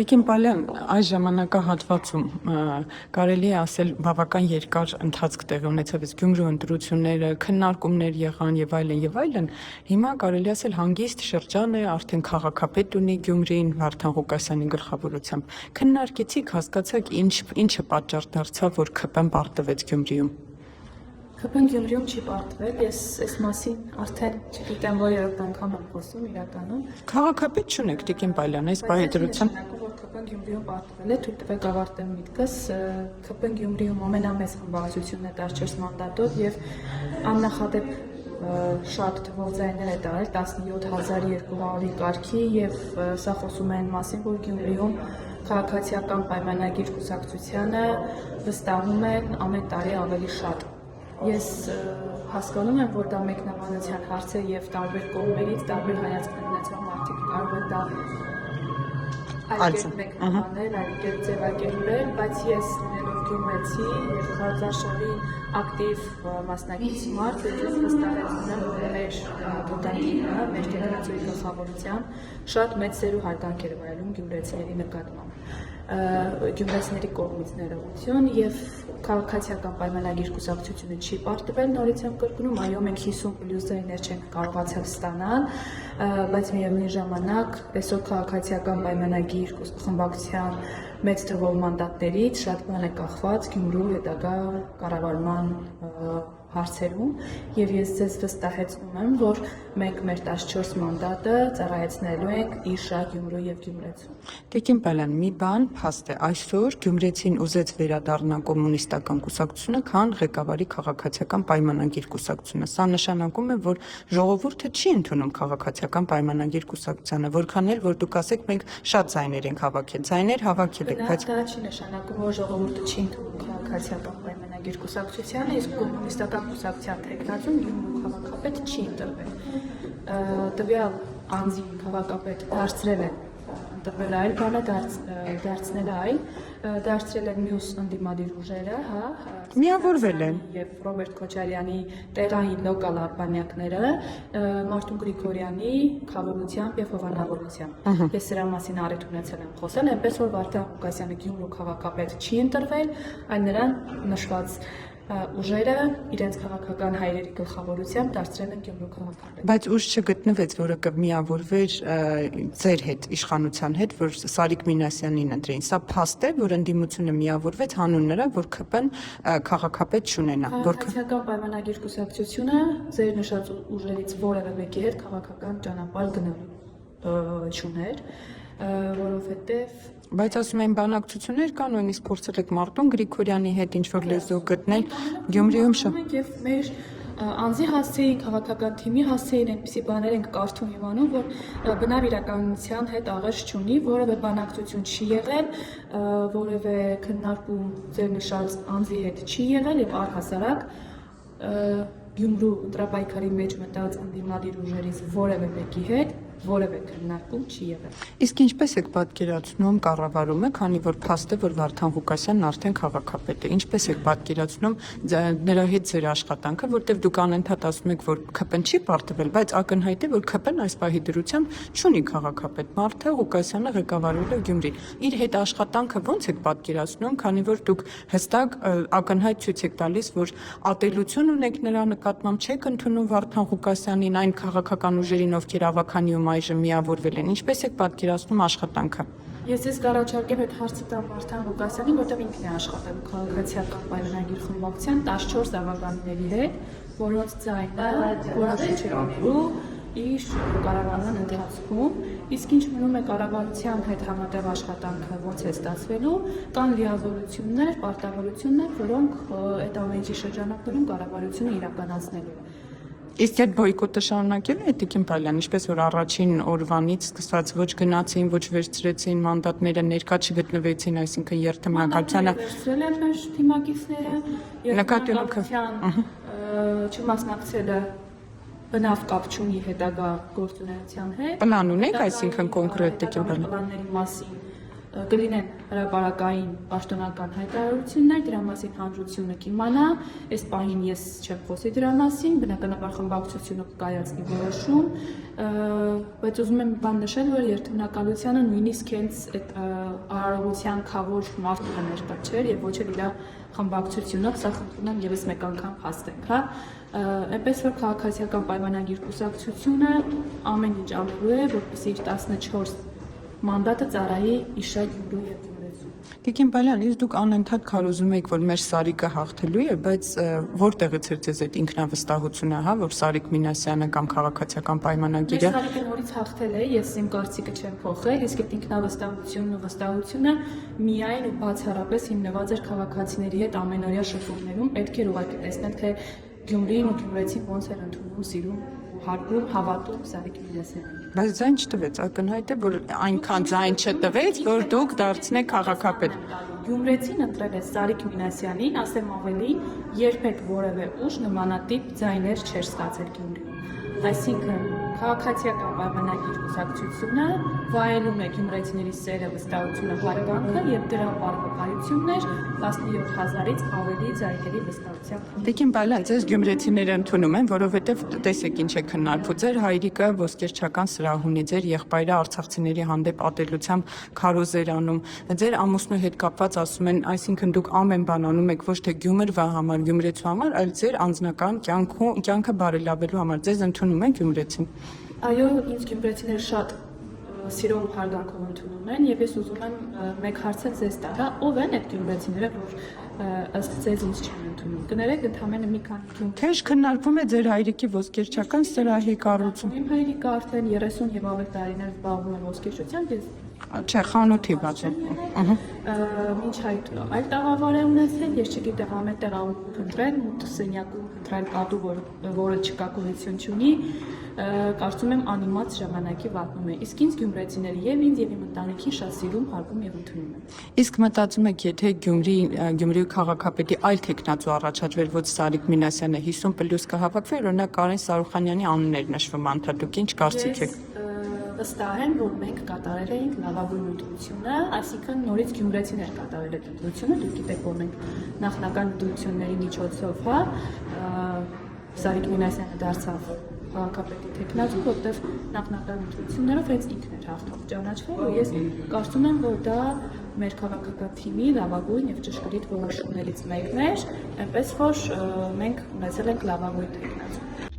Տիկին Պալյան, այս ժամանակահատվածում կարելի է ասել բավական երկար ընթացք տեղի ունեցավ այս Գյումրու ընտրությունները, քննարկումներ եղան եւ այլն եւ այլն։ Հիմա կարելի ասել հանգիստ շրջան է, արդեն քաղաքապետ ունի Գյումրին Վարդան Ղուկասյանի գլխավորությամբ։ Քննարկեցիք, հասկացաք ինչը պատճառ դարձավ, որ ՔՊ-ն պարտվեց Գյումրիում։ ՔՊ-ն Գյումրիում չի պարտվել, ես այս մասին արդեն չգիտեմ, որ երրորդ անգամ եմ խոսում իրականում։ Քաղաքապետ չունեք, Տիկին Պալյան, այս բանի դրությամբ։ Որ ՔՊ-ն Գյումրիում պարտվել է, թույլ տվեք ավարտեմ միտքս, ՔՊ-ն Գյումրիում ամենամեծ խմբավորությունն է 14 մանդատով եւ աննախադեպ շատ թվով ձայներ է տարել 17200-ի կարգի եւ սա խոսում է այն մասին, որ Գյումրիում քաղաքացիական պայմանագիր կուսակցությանը վստահում են ամեն տարի ավելի շատ։ Ես հասկանում եմ, որ դա մեկնաբանության հարց է եւ տարբեր կողմերից, տարբեր հայացքներ ունեցող մարդիկ կարող են դա այլ մեկնաբանել, այլ ձևակերպել, բայց ես գյումրեցի եւ Խարդաշարի ակտիվ մասնակից մարդ, ես վստահեցնում եմ, որ մեր դիտարկումը, մեր դեպի գլխավորությամբ շատ մեծ սերու հարգանք էր վայելում գյումրեցիների նկատմամբ։ Գյումրեցիների կողմից ներողություն եւ քաղաքացիական պայմանագիր կուսակցությունը չի պարտվել, նորից եմ կրկնում, այո, մենք 50+ ձայներ չենք կարողացել ստանալ, բայց միևնույն ժամանակ այսօր քաղաքացիական պայմանագիր խմբակցության մեծ թվով մանդատներից շատ բան է կախված Գյումրու հետագա կառավարման հարցերում եւ ես ձեզ վստահեցնում եմ, որ մենք մեր 14 մանդատը ծառայեցնելու ենք իշա Գյումրու եւ Գյումրեցու։ Տիկին Պալյան, մի բան փաստ է, այսօր Գյումրեցին ուզեց վերադառնալ կոմունիստական կուսակցությունը, քան ղեկավարի քաղաքացիական պայմանագիր կուսակցությունը։ Սա նշանակում է, որ ժողովուրդը չի ընդունում քաղաքացիական պայմանագիր կուսակցությանը, որքան էլ որ դուք ասեք մենք շատ ձայներ ենք հավաքել, ձայներ հավաքել եք, բայց դա չի նշանակում, որ ժողովուրդը չի ընդունում քաղաքացիական պայմանագիր կուսակցությանը, իսկ կոմունիստական կուսակցության թեկնածուն Գյումրու քաղաքապետ չի ընտրվել։ Տվյալ անձի քաղաքապետ դարձրել է ընտրվել այլ բանը, դարձնել այլ, դարձրել են մյուս ընդդիմադիր ուժերը, հա, միավորվել են եւ Ռոբերտ Քոչարյանի տեղային լոկալ արբանյակները Մարտուն Գրիգորյանի խաղաղությամբ եւ հովանավորությամբ։ Ես սրա մասին առիթ ունեցել եմ խոսել, այնպես որ Վարդան Ղուկասյանը Գյումրու քաղաքապետ չի ընտրվել, այլ նրան նշված ուժերը իրենց քաղաքական հայրերի գլխավորությամբ դարձրել են Գյումրու քաղաքապետ։ Բայց ուժ չգտնվեց, որը կմիավորվեր ձեր հետ, իշխանության հետ, որ Սարիկ Մինասյանին ընտրեին։ Սա փաստ է, որ ընդդիմությունը միավորվեց հանուն նրա, որ ՔՊ-ն քաղաքապետ չունենա։ Քաղաքացիական պայմանագիր կուսակցությունը ձեր նշած ուժերից որևէ մեկի հետ քաղաքական ճանապարհ գնալու չուներ, որովհետև Բայց ասում են բանակցություններ կան, նույնիսկ փորձել եք Մարտուն Գրիգորյանի հետ ինչ-որ լեզու գտնել Գյումրիում եւ մեր անձի հասցեին, քաղաքական թիմի հասցեին այնպիսի բաներ ենք կարդում իմանում, որ բնավ իրականության հետ աղերս չունի, որևէ բանակցություն չի եղել, որևէ քննարկում ձեր նշած անձի հետ չի եղել եւ առհասարակ Գյումրու ընտրապայքարի մեջ մտած ընդդիմադիր ուժերից որևէ մեկի հետ որևէ քննարկում չի եղել։ Իսկ ինչպես եք պատկերացնում կառավարումը, քանի որ փաստ է, որ Վարդան Ղուկասյանն արդեն քաղաքապետ է, ինչպես եք պատկերացնում նրա հետ ձեր աշխատանքը, որտեղ դուք անընդհատ ասում եք, որ ՔՊ-ն չի պարտվել, բայց ակնհայտ է, որ ՔՊ-ն այս պահի դրությամբ չունի քաղաքապետ։ Վարդան Ղուկասյանը ղեկավարել է Գյումրին։ Իր հետ աշխատանքը ո՞նց եք պատկերացնում, քանի որ դուք հստակ ակնհայտ ցույց եք տալիս, որ ատելություն ունեք նրա նկատմամբ, չեք ընդունում Վարդան Ղուկասյանին, այն քաղաքական ուժերին, ովքեր ավականիում այժմ միավորվել են, ինչպես եք պատկերացնում աշխատանքը։ Ես ձեզ կառաջարկեմ այդ հարցը տամ Վարդան Ղուկասյանին, որտեղ ինքն է աշխատել քաղաքացիական պայմանագիր խմբակցության 14 ավականիների հետ, որոնց ձայնը որոշիչ է ապրու իր կառավարման ընթացքում, իսկ ինչ մնում է կառավարության հետ համատեղ աշխատանքը ոնց է ստացվելու, կան լիազորություններ, պարտավորություններ, որոնք այդ ամենի շրջանակներում կառավարությունը իրականացնելու է։ Իսկ այդ բոյկոտը շարունակել է Տիկին Պալյան, ինչպես որ առաջին օրվանից սկսած ոչ գնացին, ոչ վերցրեցին մանդատները, ներկա չգտնվեցին, այսինքն երթմնակալությանը վերցրել են մեր թիմակիցները, նկատի չմասնակցելը բնավ կապ չունի հետագա գործունեության հետ։ Պլան ունեք, այսինքն կոնկրետ Տիկին Պալյան։ Պլանների մասին կլինեն հրապարակային պաշտոնական հայտարարություններ, դրա մասին հանրությունը կիմանա, այս պահին ես չեմ խոսի դրա մասին, բնականաբար խմբակցությունը կկայացնի որոշում, բայց ուզում եմ բան նշել, որ երթմնակալությանը նույնիսկ հենց այդ արարողության քավոր մարդը ներկա չէր եւ ոչ էլ իր խմբակցությունով, սա խնդրում եմ եւս մեկ անգամ փաստենք, հա։ Այնպես որ քաղաքացիական պայմանագիր կուսակցությունը ամեն ինչ անելու է, որպեսզի իր 14 մանդատը ծառայի Իշա, Գյումրու եւ Գյումրեցու։ Տիկին Բալյան, իսկ դուք անընդհատ քարոզում եք, որ մեր Սարիկը հաղթելու է, բայց որտեղից է ձեզ այդ ինքնավստահությունը, հա, որ Սարիկ Մինասյանը կամ քաղաքացիական պայմանագիրը Մեր Սարիկը նորից հաղթել է, ես իմ կարծիքը չեմ փոխել, իսկ այդ ինքնավստահությունն ու վստահությունը միայն ու բացառապես հիմնված էր քաղաքացիների հետ ամենօրյա շփումներում, պետք էր ուղղակի տեսնել, թե Գյումրին ու Գյումրեցին ոնց էր ընդունում, սիրում, հարգում, հավատում Սարիկ Մինասյանին։ Բայց ձայն չտվեց, ակնհայտ է, որ այնքան ձայն չտվեց, որ դուք դարձնեք քաղաքապետ։ Գյումրեցին ընտրել է Սարիկ Մինասյանին, ասեմ ավելին, երբեք որևէ ուժ նմանատիպ ձայներ չէր ստացել Գյումրիում։ Այսինքն քաղաքացիական պայմանագիր կուսակցությունը վայելում է գյումրեցիների սերը, վստահությունը, հարգանքը եւ դրա բարգավաճությունն էր 17000-ից ավելի ձայների վստահությամբ։ Տիկին Բալյան, ձեզ գյումրեցիները ընդունում են, որովհետև տեսեք ինչ է քննարկվում։ Ձեր հայրիկը ոսկերչական սրահ ունի, ձեր եղբայրը արցախցիների հանդեպ ատելությամբ քարոզեր անում։ Ձեր ամուսնու հետ կապված ասում են, այսինքն դուք ամեն բան անում եք ոչ թե Գյումրվա համար, Գյումրեցու համար, այլ ձեր անձնական կյանքը բարելավելու համար։ Ձեզ ընդունում են գյումրեցին։ Այո, ինձ գյումրեցիները շատ սիրով ու հարգանքով ընդունում են եւ ես ուզում եմ մեկ հարցը ձեզ տալ, հա, ով են այդ գյումրեցիները, որ ըստ ձեզ ինձ չեն ընդունում։ Կներեք, ընդամենը մի քանի գյումր։ Թե քննարկվում է ձեր հայրիկի ոսկերչական սրահի կառուցում։ Իմ հայրիկը արդեն 30 եւ ավելի տարիներ զբաղվում է ոսկերչությամբ, ես Չէ, խանութի բացում։ Մինչ այդ այլ տաղավար է ունեցել, ես չգիտեմ ամեն տեղում փնտրել, մութ սենյակում փնտրել կատու, որը չկա գոյություն չունի, կարծում եմ անիմաց ժամանակի վատնում է։ Իսկ ինձ գյումրեցիները եւ ինձ եւ իմ ընտանիքին շատ սիրում, հարգում եւ ընդունում են։ Իսկ մտածում եք, եթե Գյումրի քաղաքապետի այլ տեխնացու առաջադրվեր, ոչ Սարիկ Մինասյանը 50+ կհավաքվի, օրինակ Կարեն Սարուխանյանի անուններ նշվում անդադուք, ինչ կարծիք եք։ Վստահ եմ, որ մենք կատարել էինք լավագույն ընտրությունը, այսինքն նորից գյումրեցիներ կատարել այդ ընտրությունը, դուք գիտեք, որ մենք նախնական ընտրությունների միջոցով, հա, Սարիկ Մինասյանը դարձավ քաղաքապետի տեխնացու, որտեղ նախնական ընտրություններով հենց ինքն էր հաղթող ճանաչվել, ու ես կարծում եմ, որ դա մեր քաղաքական թիմի լավագույն եւ ճշգրիտ որոշումներից մեկն էր, այնպես որ մենք ունեցել ենք լավագույն տեխնացու։